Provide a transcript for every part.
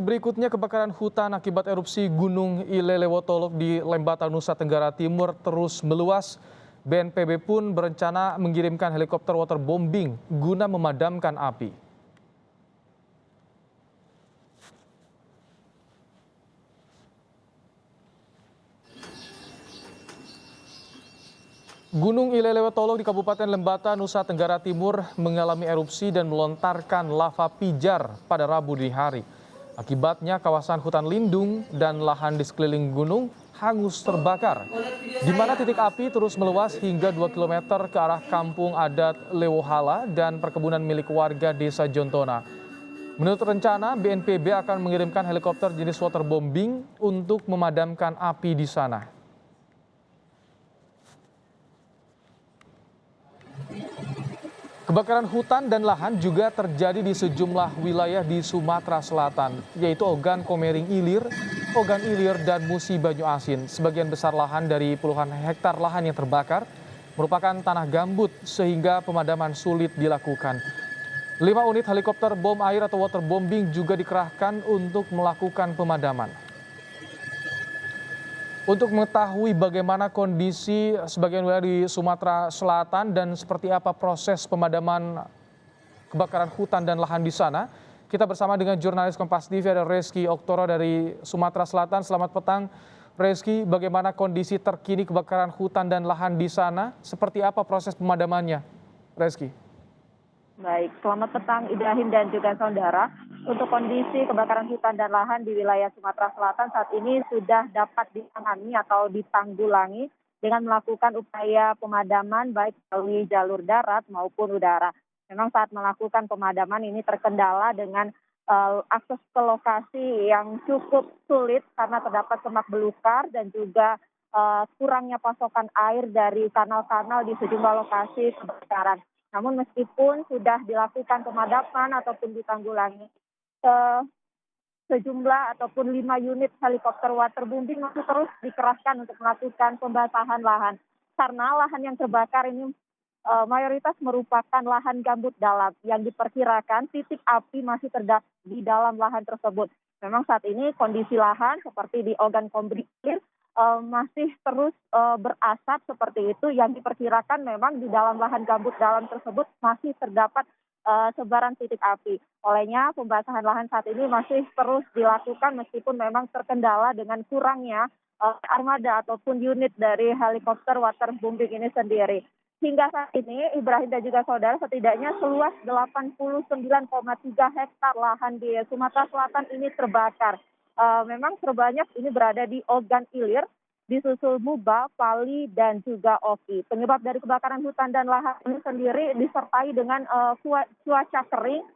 Berikutnya kebakaran hutan akibat erupsi Gunung Ilelewotolo di Lembata, Nusa Tenggara Timur terus meluas. BNPB pun berencana mengirimkan helikopter waterbombing guna memadamkan api. Gunung Ilelewotolo di Kabupaten Lembata, Nusa Tenggara Timur mengalami erupsi dan melontarkan lava pijar pada Rabu dini hari. Akibatnya kawasan hutan lindung dan lahan di sekeliling gunung hangus terbakar, di mana titik api terus meluas hingga 2 km ke arah kampung adat Lewohala dan perkebunan milik warga desa Jontona. Menurut rencana, BNPB akan mengirimkan helikopter jenis waterbombing untuk memadamkan api di sana. Kebakaran hutan dan lahan juga terjadi di sejumlah wilayah di Sumatera Selatan, yaitu Ogan Komering Ilir, Ogan Ilir, dan Musi Banyu Asin. Sebagian besar lahan dari puluhan hektar lahan yang terbakar merupakan tanah gambut sehingga pemadaman sulit dilakukan. 5 unit helikopter bom air atau waterbombing juga dikerahkan untuk melakukan pemadaman. Untuk mengetahui bagaimana kondisi sebagian wilayah di Sumatera Selatan dan seperti apa proses pemadaman kebakaran hutan dan lahan di sana, kita bersama dengan jurnalis Kompas TV ada Reski Oktoro dari Sumatera Selatan. Selamat petang, Reski. Bagaimana kondisi terkini kebakaran hutan dan lahan di sana? Seperti apa proses pemadamannya, Reski? Baik, selamat petang Ibrahim dan juga saudara. Untuk kondisi kebakaran hutan dan lahan di wilayah Sumatera Selatan saat ini sudah dapat ditangani atau ditanggulangi dengan melakukan upaya pemadaman baik melalui jalur darat maupun udara. Memang saat melakukan pemadaman ini terkendala dengan akses ke lokasi yang cukup sulit karena terdapat semak belukar dan juga kurangnya pasokan air dari kanal-kanal di sejumlah lokasi kebakaran. Namun meskipun sudah dilakukan pemadaman ataupun ditanggulangi, sejumlah ataupun 5 unit helikopter waterbombing masih terus dikerahkan untuk melakukan pembasahan lahan. Karena lahan yang terbakar ini mayoritas merupakan lahan gambut dalam yang diperkirakan titik api masih terdapat di dalam lahan tersebut. Memang saat ini kondisi lahan seperti di Ogan Komering masih terus berasap seperti itu yang diperkirakan memang di dalam lahan gambut dalam tersebut masih terdapat sebaran titik api. Olehnya pembasahan lahan saat ini masih terus dilakukan meskipun memang terkendala dengan kurangnya armada ataupun unit dari helikopter waterbombing ini sendiri. Hingga saat ini Ibrahim dan juga saudara setidaknya seluas 89,3 hektar lahan di Sumatera Selatan ini terbakar. Memang terbanyak ini berada di Ogan Ilir, disusul Muba, Pali, dan juga Oki. Penyebab dari kebakaran hutan dan lahan ini sendiri disertai dengan cuaca kering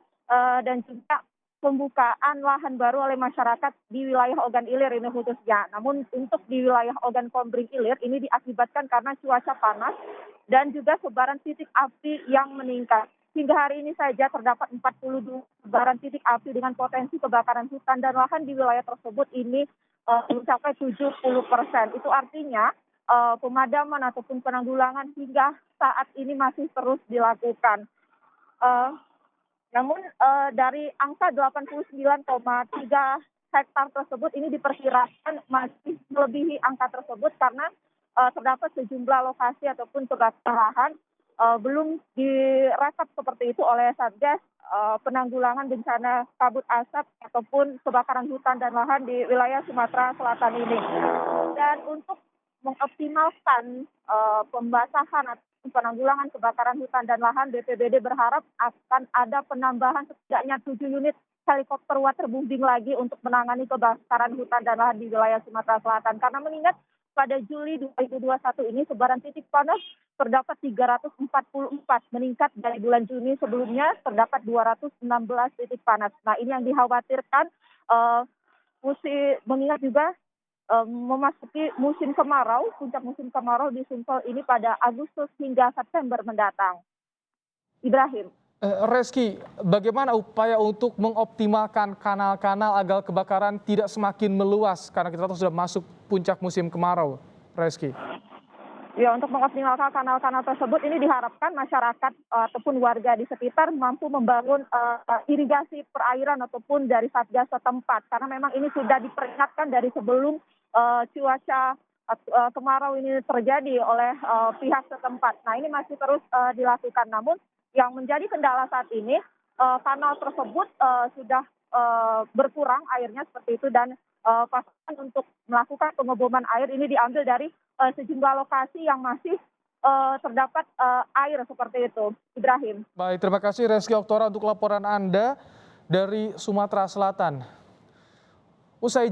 dan juga pembukaan lahan baru oleh masyarakat di wilayah Ogan Ilir ini khususnya. Namun untuk di wilayah Ogan Komering Ilir ini diakibatkan karena cuaca panas dan juga sebaran titik api yang meningkat. Hingga hari ini saja terdapat 42 sebaran titik api dengan potensi kebakaran hutan dan lahan di wilayah tersebut ini mencapai 70%. Itu artinya pemadaman ataupun penanggulangan hingga saat ini masih terus dilakukan. Namun dari angka 89,3 hektar tersebut ini diperkirakan masih melebihi angka tersebut karena terdapat sejumlah lokasi ataupun kebakaran lahan belum direkap seperti itu oleh Satgas penanggulangan bencana kabut asap ataupun kebakaran hutan dan lahan di wilayah Sumatera Selatan ini. Dan untuk mengoptimalkan pembasahan atau penanggulangan kebakaran hutan dan lahan, BPBD berharap akan ada penambahan setidaknya 7 unit helikopter waterbombing lagi untuk menangani kebakaran hutan dan lahan di wilayah Sumatera Selatan. Karena mengingat pada Juli 2021 ini sebaran titik panas terdapat 344, meningkat dari bulan Juni sebelumnya terdapat 216 titik panas. Nah ini yang dikhawatirkan mengingat juga memasuki musim kemarau, puncak musim kemarau di Sumsel ini pada Agustus hingga September mendatang. Ibrahim. Reski, bagaimana upaya untuk mengoptimalkan kanal-kanal agar kebakaran tidak semakin meluas karena kita tahu sudah masuk puncak musim kemarau, Reski? Ya, untuk mengoptimalkan kanal-kanal tersebut ini diharapkan masyarakat ataupun warga di sekitar mampu membangun irigasi perairan ataupun dari satgas setempat karena memang ini sudah diperingatkan dari sebelum cuaca kemarau ini terjadi oleh pihak setempat. Nah, ini masih terus dilakukan. Namun yang menjadi kendala saat ini kanal tersebut sudah berkurang airnya seperti itu dan pasokan untuk melakukan pengeboman air ini diambil dari sejumlah lokasi yang masih terdapat air seperti itu. Ibrahim. Baik, terima kasih Reski Oktora untuk laporan Anda dari Sumatera Selatan. Usai